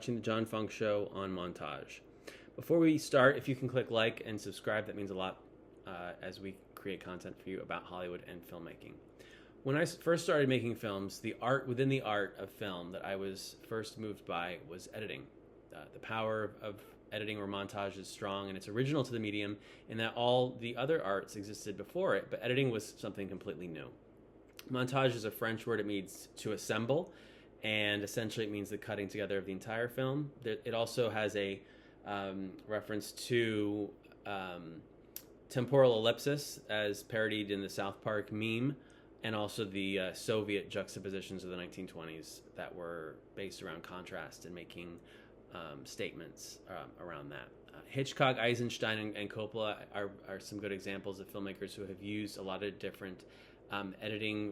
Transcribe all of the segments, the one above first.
watching The John Funk Show on Montage. Before we start, if you can click like and subscribe, that means a lot as we create content for you about Hollywood and filmmaking. When I first started making films, the art within the art of film that I was first moved by was editing. The power of editing or montage is strong, and it's original to the medium in that all the other arts existed before it, but editing was something completely new. Montage is a French word. It means to assemble, and essentially it means the cutting together of the entire film. It also has a reference to temporal ellipsis, as parodied in the South Park meme, and also the Soviet juxtapositions of the 1920s that were based around contrast and making statements around that. Hitchcock, Eisenstein, and Coppola are some good examples of filmmakers who have used a lot of different editing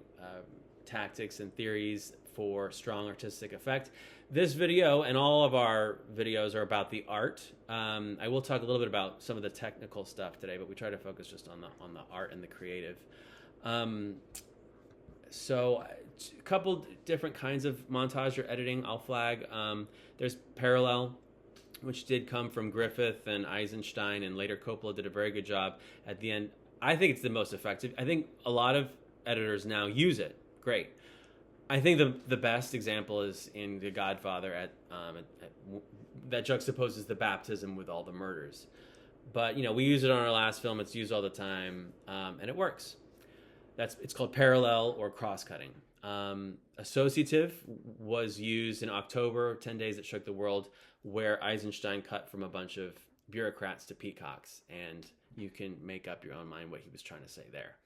tactics and theories for strong artistic effect. This video and all of our videos are about the art. I will talk a little bit about some of the technical stuff today, but we try to focus just on the art and the creative. So a couple different kinds of montage or editing I'll flag. There's parallel, which did come from Griffith and Eisenstein, and later Coppola did a very good job at the end. I think it's the most effective. I think a lot of editors now use it. Great. I think the best example is in The Godfather that juxtaposes the baptism with all the murders. But we use it on our last film. It's used all the time, and it works. It's called parallel or cross-cutting. Associative was used in October, 10 Days That Shook the World, where Eisenstein cut from a bunch of bureaucrats to peacocks, and you can make up your own mind what he was trying to say there.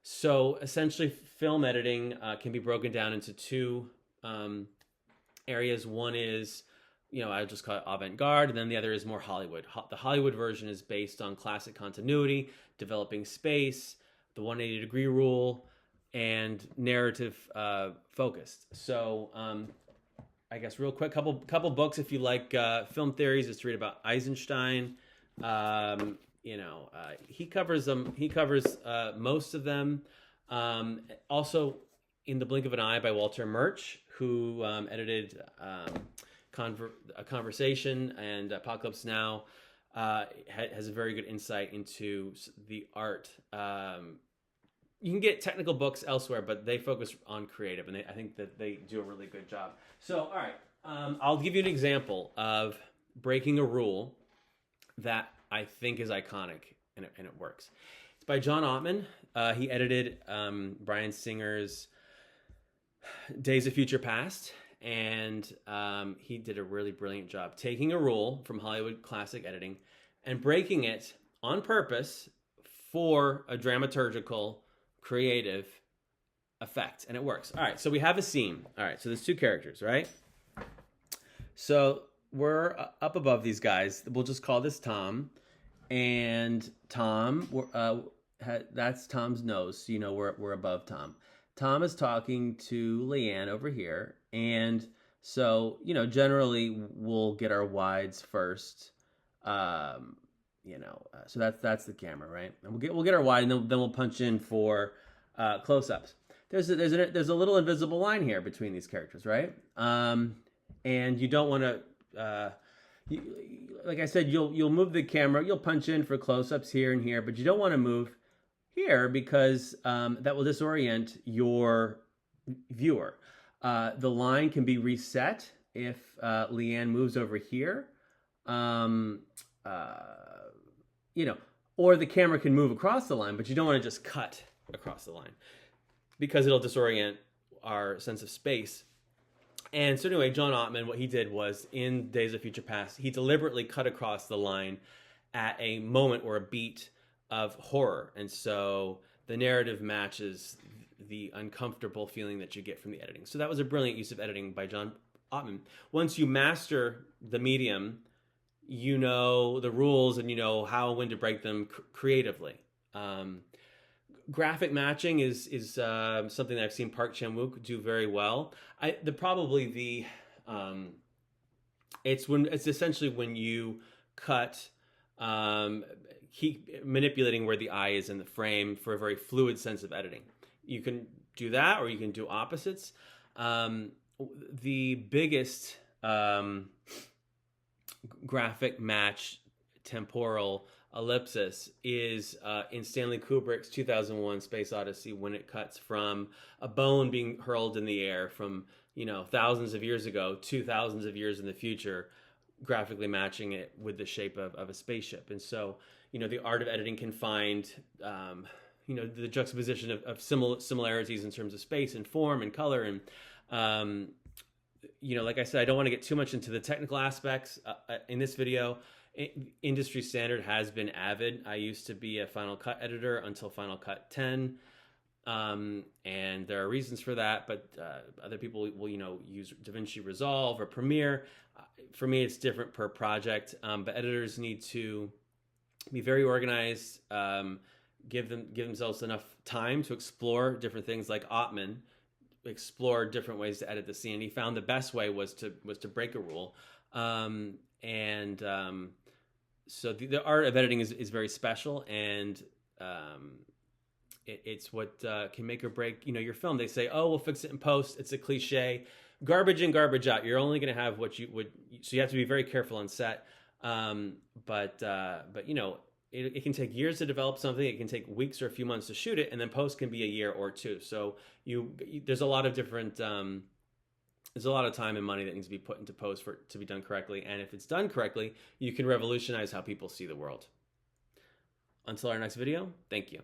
So essentially, film editing can be broken down into two areas. One is, I just call it avant-garde, and then the other is more Hollywood. The Hollywood version is based on classic continuity, developing space, the 180-degree rule, and narrative focused. So I guess real quick, couple books if you like film theories is to read about Eisenstein. He covers them. He covers most of them. Also, In the Blink of an Eye by Walter Murch, who edited A Conversation and Apocalypse Now, has a very good insight into the art. You can get technical books elsewhere, but they focus on creative, and I think that they do a really good job. So, all right, I'll give you an example of breaking a rule that I think is iconic, and it works. It's by John Ottman. He edited Bryan Singer's Days of Future Past, and he did a really brilliant job taking a rule from Hollywood classic editing and breaking it on purpose for a dramaturgical, creative effect, and it works. All right, so we have a scene. All right, so there's two characters, right? So we're up above these guys. We'll just call this Tom. And Tom, that's Tom's nose. So we're above Tom. Tom is talking to Leanne over here. And so, generally we'll get our wides first. So that's the camera, right? And we'll get our wide, and then we'll punch in for close-ups. There's a little invisible line here between these characters, right? And you don't want to, like I said, you'll move the camera, you'll punch in for close-ups here and here, but you don't want to move here because that will disorient your viewer. The line can be reset if Leanne moves over here. Or the camera can move across the line, but you don't want to just cut across the line because it'll disorient our sense of space. And so anyway, John Ottman, what he did was in Days of Future Past, he deliberately cut across the line at a moment or a beat of horror. And so the narrative matches the uncomfortable feeling that you get from the editing. So that was a brilliant use of editing by John Ottman. Once you master the medium, you know the rules and you know how and when to break them creatively. Graphic matching is something that I've seen Park Chan-wook do very well. It's essentially when you cut, keep manipulating where the eye is in the frame for a very fluid sense of editing. You can do that, or you can do opposites. The biggest um, graphic match temporal ellipsis is in Stanley Kubrick's 2001 Space Odyssey, when it cuts from a bone being hurled in the air from, you know, thousands of years ago to thousands of years in the future, graphically matching it with the shape of a spaceship. And so, you know, the art of editing can find, you know, the juxtaposition of similarities in terms of space and form and color. And, you know, like I said, I don't want to get too much into the technical aspects in this video. Industry standard has been Avid. I used to be a Final Cut editor until Final Cut 10. And there are reasons for that, but other people will, you know, use DaVinci Resolve or Premiere. For me, it's different per project, but editors need to be very organized, give themselves enough time to explore different things. Like Ottman explored different ways to edit the scene. He found the best way was to break a rule, so the art of editing is very special, and it's what can make or break, you know, your film. They say, oh, we'll fix it in post. It's a cliche. Garbage in, garbage out. You're only going to have what you would, so you have to be very careful on set. But you know, it can take years to develop something. It can take weeks or a few months to shoot it, and then post can be a year or two. So there's a lot of different, there's a lot of time and money that needs to be put into post for it to be done correctly. And if it's done correctly, you can revolutionize how people see the world. Until our next video, thank you.